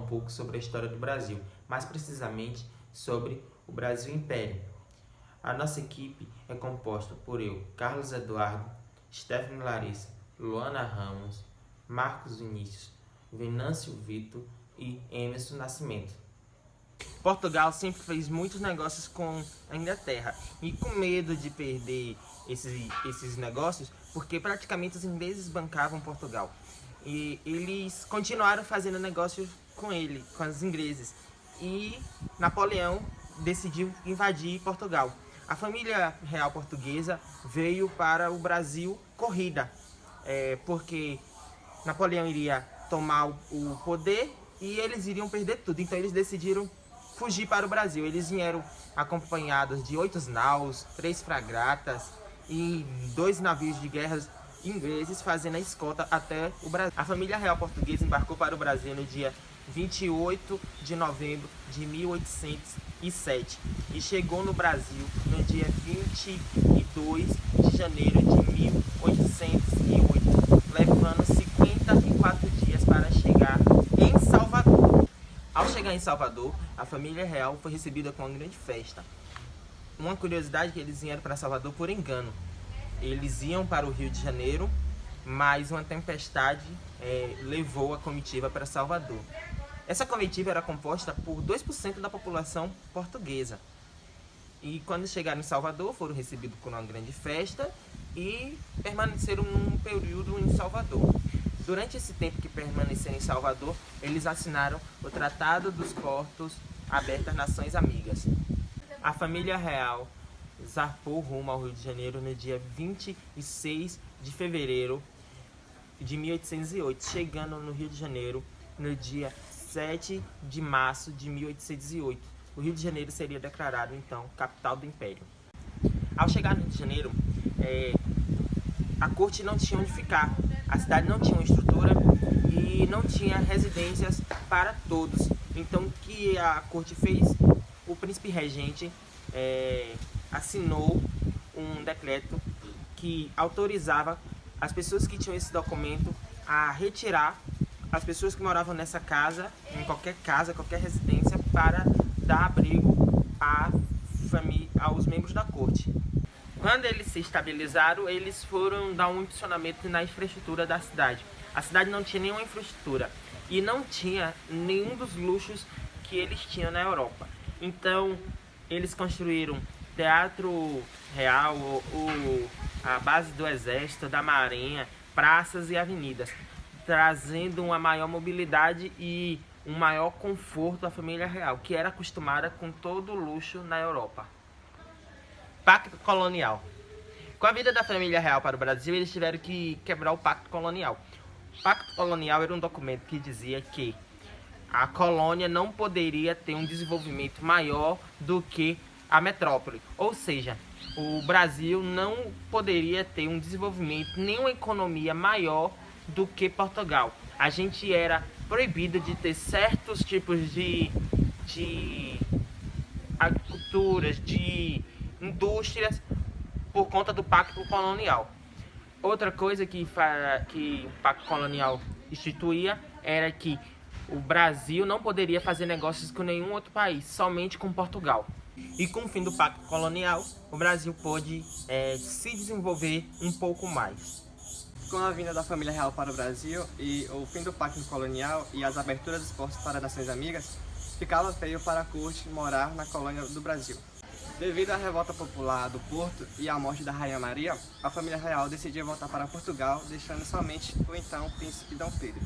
um pouco sobre a história do Brasil, mais precisamente sobre o Brasil Império. A nossa equipe é composta por eu, Carlos Eduardo, Stephanie Larissa, Luana Ramos, Marcos Vinícius, Venâncio Vitor e Emerson Nascimento. Portugal sempre fez muitos negócios com a Inglaterra e com medo de perder esses negócios, porque praticamente os ingleses bancavam Portugal. E eles continuaram fazendo negócios com os ingleses. E Napoleão decidiu invadir Portugal. A família real portuguesa veio para o Brasil corrida, porque Napoleão iria tomar o poder e eles iriam perder tudo. Então eles decidiram fugir para o Brasil. Eles vieram acompanhados de 8 naus, 3 fragatas e 2 navios de guerra ingleses fazendo a escolta até o Brasil. A família real portuguesa embarcou para o Brasil no dia 28 de novembro de 1807 e chegou no Brasil no dia 22 de janeiro de 1808, levando 54 dias para chegar em Salvador. Ao chegar em Salvador, a família real foi recebida com uma grande festa. Uma curiosidade é que eles vieram para Salvador por engano. Eles iam para o Rio de Janeiro, mas uma tempestade levou a comitiva para Salvador. Essa comitiva era composta por 2% da população portuguesa. E quando chegaram em Salvador, foram recebidos com uma grande festa e permaneceram um período em Salvador. Durante esse tempo que permaneceram em Salvador, eles assinaram o Tratado dos Portos Abertos às Nações Amigas. A família real zarpou rumo ao Rio de Janeiro no dia 26 de fevereiro de 1808, chegando no Rio de Janeiro no dia 7 de março de 1808. O Rio de Janeiro seria declarado, então, capital do Império. Ao chegar no Rio de Janeiro, a corte não tinha onde ficar. A cidade não tinha uma estrutura e não tinha residências para todos. Então, o que a corte fez? O príncipe regente assinou um decreto que autorizava as pessoas que tinham esse documento a retirar as pessoas que moravam nessa casa, em qualquer casa, qualquer residência, para dar abrigo aos membros da corte. Quando eles se estabilizaram, eles foram dar um impulsionamento na infraestrutura da cidade. A cidade não tinha nenhuma infraestrutura e não tinha nenhum dos luxos que eles tinham na Europa. Então, eles construíram teatro real, a base do exército, da marinha, praças e avenidas, trazendo uma maior mobilidade e um maior conforto à família real, que era acostumada com todo o luxo na Europa. Pacto colonial. Com a vinda da família real para o Brasil, eles tiveram que quebrar o pacto colonial. O pacto colonial era um documento que dizia que a colônia não poderia ter um desenvolvimento maior do que a metrópole. Ou seja, o Brasil não poderia ter um desenvolvimento, nem uma economia maior do que Portugal. A gente era proibido de ter certos tipos de agriculturas, de indústrias, por conta do pacto colonial. Outra coisa que o pacto colonial instituía era que o Brasil não poderia fazer negócios com nenhum outro país, somente com Portugal. E com o fim do pacto colonial, o Brasil pôde se desenvolver um pouco mais. Com a vinda da família real para o Brasil e o fim do pacto colonial e as aberturas dos portos para nações amigas, ficava feio para a corte morar na colônia do Brasil. Devido à revolta popular do Porto e à morte da Rainha Maria, a família real decidiu voltar para Portugal, deixando somente o então príncipe Dom Pedro.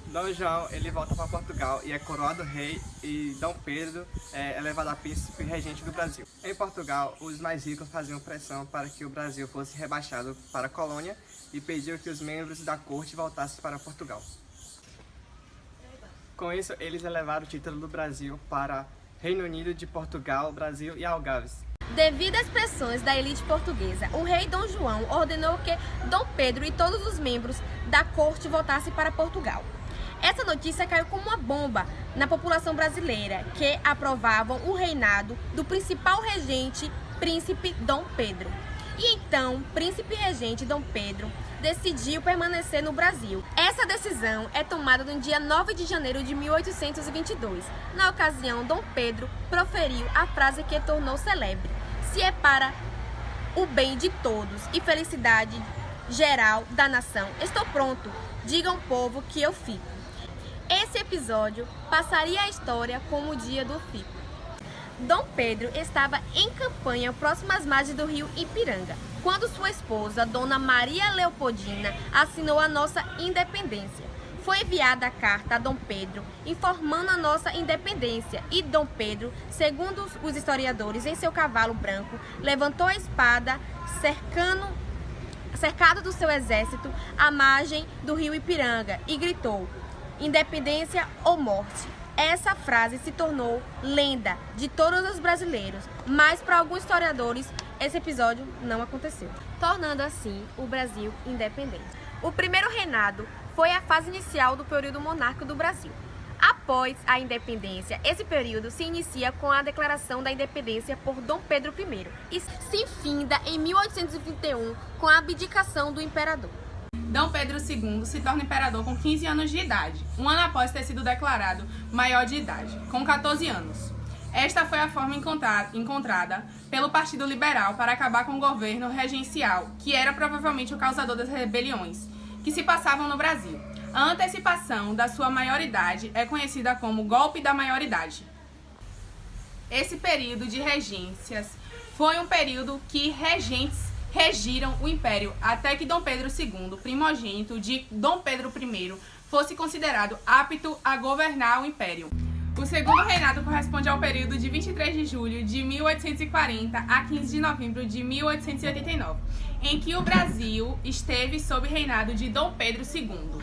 Dom João ele volta para Portugal e é coroado rei, e Dom Pedro é elevado a príncipe regente do Brasil. Em Portugal, os mais ricos faziam pressão para que o Brasil fosse rebaixado para a colônia e pediu que os membros da corte voltassem para Portugal. Com isso, eles elevaram o título do Brasil para Reino Unido de Portugal, Brasil e Algarves. Devido às pressões da elite portuguesa, o rei Dom João ordenou que Dom Pedro e todos os membros da corte voltassem para Portugal. Essa notícia caiu como uma bomba na população brasileira, que aprovavam o reinado do principal regente, príncipe Dom Pedro. E então, príncipe regente Dom Pedro decidiu permanecer no Brasil. Essa decisão é tomada no dia 9 de janeiro de 1822. Na ocasião, Dom Pedro proferiu a frase que tornou célebre: "Se é para o bem de todos e felicidade geral da nação, estou pronto, diga ao povo que eu fico." Esse episódio passaria a história como o dia do fico. Dom Pedro estava em campanha próximo às margens do rio Ipiranga, quando sua esposa, Dona Maria Leopoldina, assinou a nossa independência. Foi enviada a carta a Dom Pedro informando a nossa independência e Dom Pedro, segundo os historiadores, em seu cavalo branco, levantou a espada cercado do seu exército à margem do rio Ipiranga e gritou: "Independência ou morte." Essa frase se tornou lenda de todos os brasileiros, mas para alguns historiadores esse episódio não aconteceu, tornando assim o Brasil independente. O primeiro reinado foi a fase inicial do período monárquico do Brasil. Após a independência, esse período se inicia com a declaração da independência por Dom Pedro I e se finda em 1821 com a abdicação do imperador. Dom Pedro II se torna imperador com 15 anos de idade, um ano após ter sido declarado maior de idade, com 14 anos. Esta foi a forma encontrada pelo Partido Liberal para acabar com o governo regencial, que era provavelmente o causador das rebeliões que se passavam no Brasil. A antecipação da sua maioridade é conhecida como golpe da maioridade. Esse período de regências foi um período que regentes regiram o Império até que Dom Pedro II, primogênito de Dom Pedro I, fosse considerado apto a governar o Império. O segundo reinado corresponde ao período de 23 de julho de 1840 a 15 de novembro de 1889, em que o Brasil esteve sob reinado de Dom Pedro II.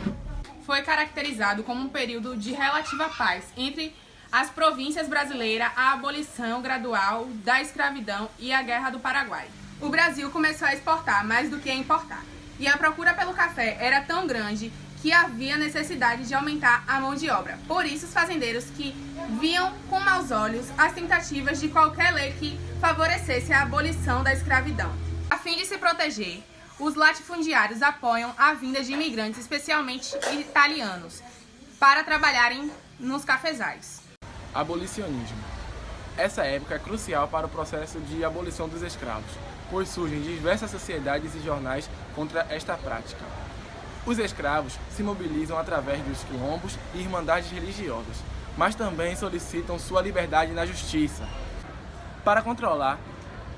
Foi caracterizado como um período de relativa paz entre as províncias brasileiras, a abolição gradual da escravidão e a Guerra do Paraguai. O Brasil começou a exportar mais do que a importar, e a procura pelo café era tão grande que havia necessidade de aumentar a mão de obra. Por isso, os fazendeiros que viam com maus olhos as tentativas de qualquer lei que favorecesse a abolição da escravidão. A fim de se proteger, os latifundiários apoiam a vinda de imigrantes, especialmente italianos, para trabalharem nos cafezais. Abolicionismo. Essa época é crucial para o processo de abolição dos escravos, pois surgem diversas sociedades e jornais contra esta prática. Os escravos se mobilizam através dos quilombos e irmandades religiosas, mas também solicitam sua liberdade na justiça. Para controlar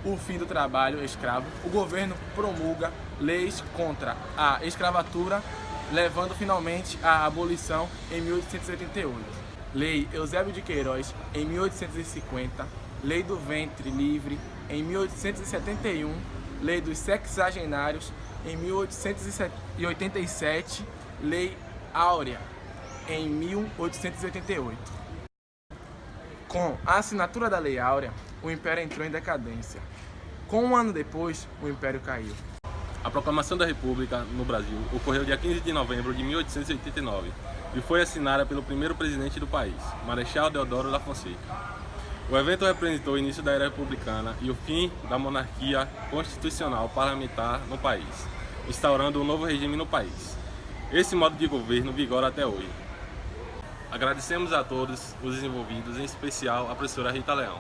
o fim do trabalho escravo, o governo promulga leis contra a escravatura, levando finalmente à abolição em 1888. Lei Eusébio de Queiroz, em 1850, Lei do Ventre Livre, em 1871, Lei dos Sexagenários, em 1887, Lei Áurea, em 1888. Com a assinatura da Lei Áurea, o Império entrou em decadência. Com um ano depois, o Império caiu. A proclamação da República no Brasil ocorreu dia 15 de novembro de 1889 e foi assinada pelo primeiro presidente do país, Marechal Deodoro da Fonseca. O evento representou o início da era republicana e o fim da monarquia constitucional parlamentar no país, instaurando um novo regime no país. Esse modo de governo vigora até hoje. Agradecemos a todos os envolvidos, em especial a professora Rita Leão.